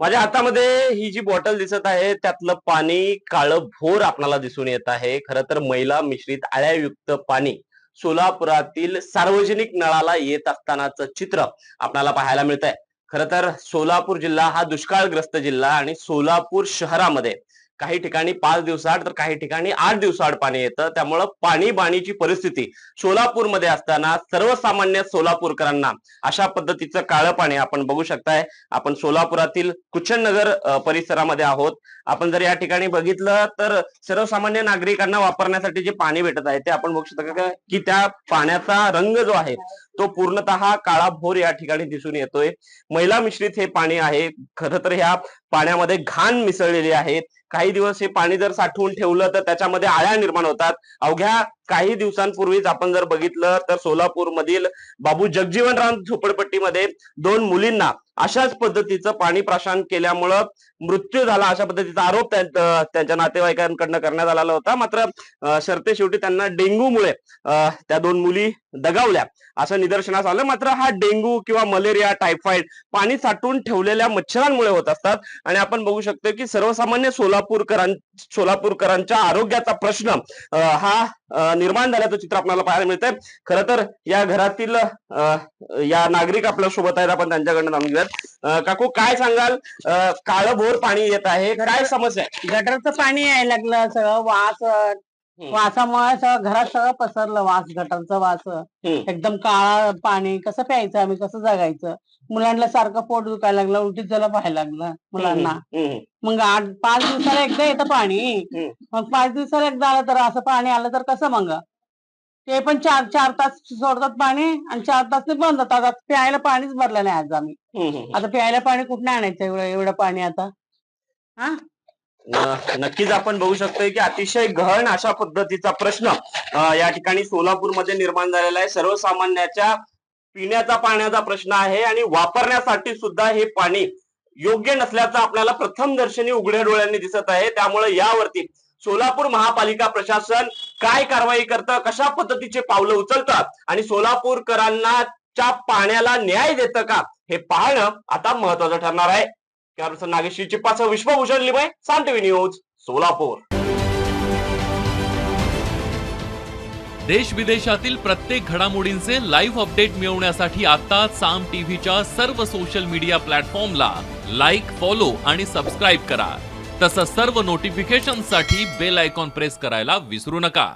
माझ्या हातामध्ये ही जी बॉटल दिसत आहे त्यातलं पाणी काळं भोर आपल्याला दिसून येत आहे. खरं तर मैला मिश्रित आळ्यायुक्त पाणी सोलापुरातील सार्वजनिक नळाला येत असतानाचं चित्र आपल्याला पाहायला मिळतंय. खरं तर सोलापूर जिल्हा हा दुष्काळग्रस्त जिल्हा आणि सोलापूर शहरामध्ये काही ठिकाणी 5 दिवसाआड तर काही ठिकाणी 8 दिवसाआड पाणी येतं. त्यामुळं पाणी बाणीची परिस्थिती सोलापूरमध्ये असताना सर्वसामान्य सोलापूरकरांना अशा पद्धतीचं काळं पाणी आपण बघू शकताय. आपण सोलापुरातील कुचननगर परिसरामध्ये आहोत. आपण जर या ठिकाणी बघितलं तर सर्वसामान्य नागरिकांना वापरण्यासाठी जे पाणी भेटत आहे ते आपण बघू शकता का की त्या पाण्याचा रंग जो आहे तो पूर्णतः काळा भोर या ठिकाणी दिसून येतोय. मैला मिश्रित हे पाणी आहे. खरं तर ह्या पाण्यामध्ये घाण मिसळलेली आहे. काही दिवस हे पाणी जर साठवून ठेवलं तर त्याच्यामध्ये आळ्या निर्माण होतात. अवघ्या काही दिवसांपूर्वीच आपण जर बघितलं तर सोलापूर मधील बाबू जगजीवनराम झोपडपट्टीमध्ये 2 मुलींना अशाच पद्धतीचं पाणी प्राशन केल्यामुळं मृत्यू झाला, अशा पद्धतीचा आरोप त्यांच्या नातेवाईकांकडनं करण्यात आलेला होता. मात्र सरते शेवटी त्यांना डेंग्यूमुळे त्या 2 मुली दगावल्या असं निदर्शनास आलं. मात्र हा डेंग्यू किंवा मलेरिया, टायफॉइड पाणी साठवून ठेवलेल्या मच्छरांमुळे होत असतात आणि आपण बघू शकतो की सर्वसामान्य सोलापूरकरांच्या आरोग्याचा प्रश्न हा निर्माण झाल्याचं चित्र आपल्याला पाहायला मिळतंय. खरं तर या घरातील या नागरिक आपल्या सोबत आहेत, आपण त्यांच्याकडनं जाणून घेऊयात. काकू काय सांगाल? काळं भोर पाणी येत आहे, काय समस्या आहे? गटरचं पाणी यायला लागलं, सगळं वासामुळे सगळं घरात सगळं पसरलं. गटरचं वास हम्म, एकदम काळा पाणी. कसं प्यायचं आम्ही, कसं जगायचं? मुलांना सारखं पोट दुखायला लागलं, उलटीच झालं व्हायला लागलं मुलांना. हम्म, मग 5 दिवसाला एकदा येतं पाणी. हम्म. मग 5 दिवसाला एकदा आलं तर असं पाणी आलं तर कसं मग? ते पण 4-4 तास सोडतात पाणी आणि 4 तास बंद होतात. आता प्यायला पाणीच भरलं नाही आज आम्ही. आता प्यायला पाणी कुठनं आणायचं एवढं एवढं पाणी आता? हा नक्कीच आपण बघू शकतोय की अतिशय गहन अशा पद्धतीचा प्रश्न या ठिकाणी सोलापूरमध्ये निर्माण झालेला आहे. सर्वसामान्याच्या पिण्याचा पाण्याचा प्रश्न आहे आणि वापरण्यासाठी सुद्धा हे पाणी योग्य नसल्याचं आपल्याला प्रथम दर्शनी उघड्या डोळ्यांनी दिसत आहे. त्यामुळे यावरती सोलापूर महापालिका प्रशासन काय कारवाई करतं, कशा पद्धतीचे पावलं उचलतात आणि सोलापूरकरांना च्या पाण्याला न्याय देतं का, हे पाहणं आता महत्वाचं ठरणार आहे. त्यानुसार नागेश्री चिप्पासह विश्वभूषण लिमय, साम टीव्ही न्यूज, सोलापूर. देश विदेशातील प्रत्येक घडामोडींचे लाईव्ह अपडेट मिळवण्यासाठी आता साम टीव्हीच्या सर्व सोशल मीडिया प्लॅटफॉर्मला लाईक, फॉलो आणि सबस्क्राईब करा. तसंच सर्व नोटिफिकेशनसाठी बेल आयकॉन प्रेस करायला विसरू नका.